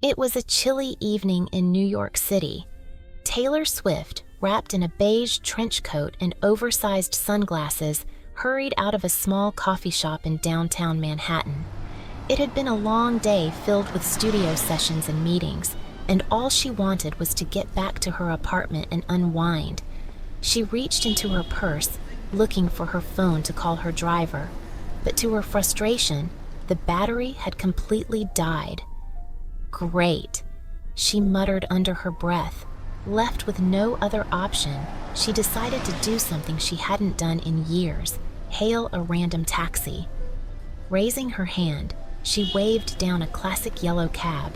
It was a chilly evening in New York City. Taylor Swift, wrapped in a beige trench coat and oversized sunglasses, hurried out of a small coffee shop in downtown Manhattan. It had been a long day filled with studio sessions and meetings, and all she wanted was to get back to her apartment and unwind. She reached into her purse, looking for her phone to call her driver, but to her frustration, the battery had completely died. Great, she muttered under her breath. Left with no other option, she decided to do something she hadn't done in years: hail a random taxi. Raising her hand, she waved down a classic yellow cab.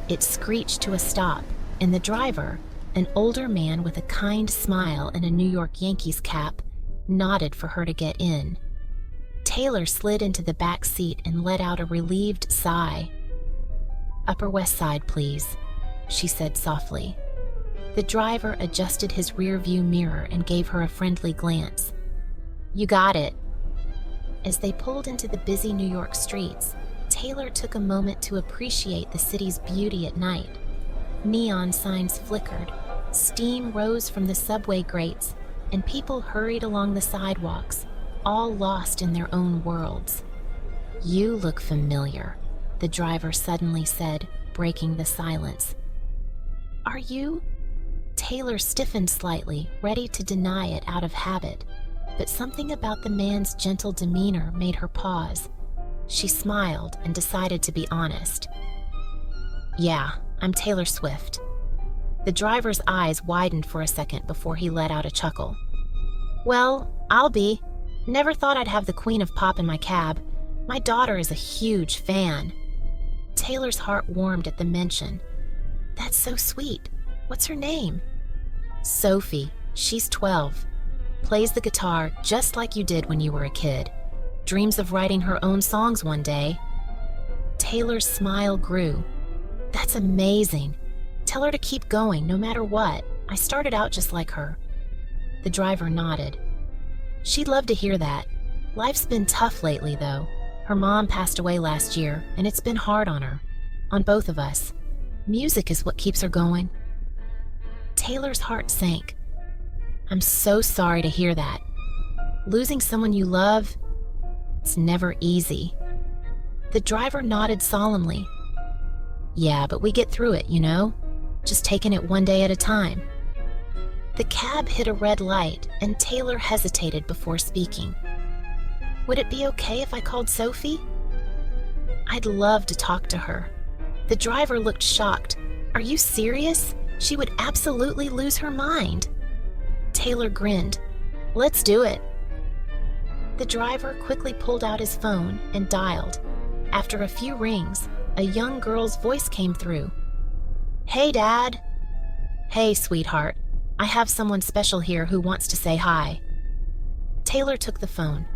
It screeched to a stop, and the driver, an older man with a kind smile and a New York Yankees cap, nodded for her to get in. Taylor slid into the back seat and let out a relieved sigh. "Upper West Side, please," she said softly. The driver adjusted his rearview mirror and gave her a friendly glance. "You got it." As they pulled into the busy New York streets, Taylor took a moment to appreciate the city's beauty at night. Neon signs flickered, steam rose from the subway grates, and people hurried along the sidewalks, all lost in their own worlds. "You look familiar," the driver suddenly said, breaking the silence. "Are you?" Taylor stiffened slightly, ready to deny it out of habit, but something about the man's gentle demeanor made her pause. She smiled and decided to be honest. "Yeah, I'm Taylor Swift." The driver's eyes widened for a second before he let out a chuckle. "Well, I'll be. Never thought I'd have the Queen of Pop in my cab. My daughter is a huge fan." Taylor's heart warmed at the mention. "That's so sweet. What's her name?" "Sophie. She's 12. Plays the guitar just like you did when you were a kid. Dreams of writing her own songs one day." Taylor's smile grew. "That's amazing. Tell her to keep going no matter what. I started out just like her." The driver nodded. "She'd love to hear that. Life's been tough lately, though. Her mom passed away last year, and it's been hard on her. On both of us. Music is what keeps her going." Taylor's heart sank. "I'm so sorry to hear that. Losing someone you love, it's never easy." The driver nodded solemnly. "Yeah, but we get through it, you know? Just taking it one day at a time." The cab hit a red light, and Taylor hesitated before speaking. "Would it be okay if I called Sophie?" "I'd love to talk to her." The driver looked shocked. "Are you serious? She would absolutely lose her mind." Taylor grinned. "Let's do it." The driver quickly pulled out his phone and dialed. After a few rings, a young girl's voice came through. "Hey, Dad." "Hey, sweetheart. I have someone special here who wants to say hi." Taylor took the phone.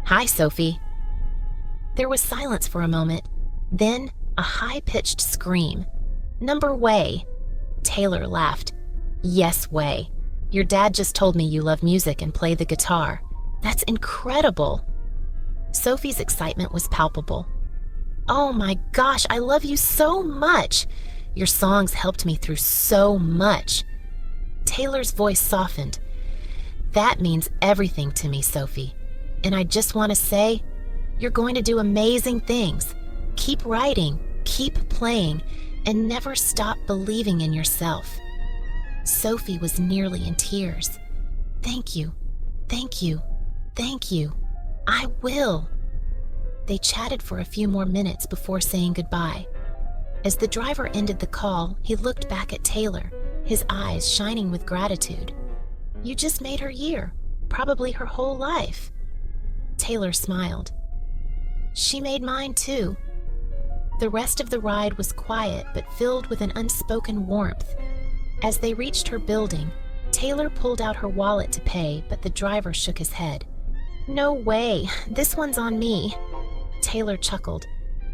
"Hi, Sophie." There was silence for a moment, then a high-pitched scream. "Number Way." Taylor laughed. "Yes, Way. Your dad just told me you love music and play the guitar. That's incredible." Sophie's excitement was palpable. "Oh my gosh, I love you so much. Your songs helped me through so much." Taylor's voice softened. "That means everything to me, Sophie. And I just want to say, you're going to do amazing things. Keep writing, keep playing, and never stop believing in yourself." Sophie was nearly in tears. "Thank you, thank you, thank you. I will." They chatted for a few more minutes before saying goodbye. As the driver ended the call, he looked back at Taylor, his eyes shining with gratitude. "You just made her year, probably her whole life." Taylor smiled. "She made mine too." The rest of the ride was quiet but filled with an unspoken warmth. As they reached her building, Taylor pulled out her wallet to pay, but the driver shook his head. "No way, this one's on me." Taylor chuckled.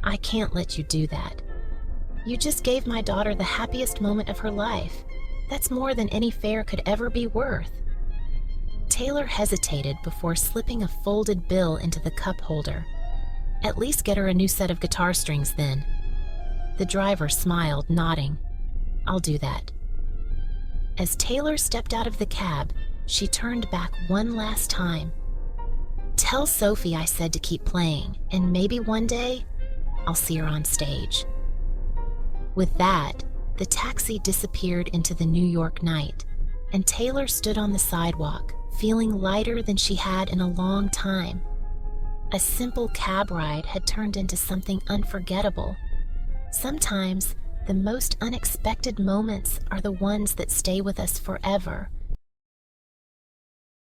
"I can't let you do that. You just gave my daughter the happiest moment of her life. That's more than any fare could ever be worth." Taylor hesitated before slipping a folded bill into the cup holder. "At least get her a new set of guitar strings then." The driver smiled, nodding. "I'll do that." As Taylor stepped out of the cab, she turned back one last time. "Tell Sophie I said to keep playing, and maybe one day I'll see her on stage." With that, the taxi disappeared into the New York night, and Taylor stood on the sidewalk, feeling lighter than she had in a long time. A simple cab ride had turned into something unforgettable. Sometimes, the most unexpected moments are the ones that stay with us forever,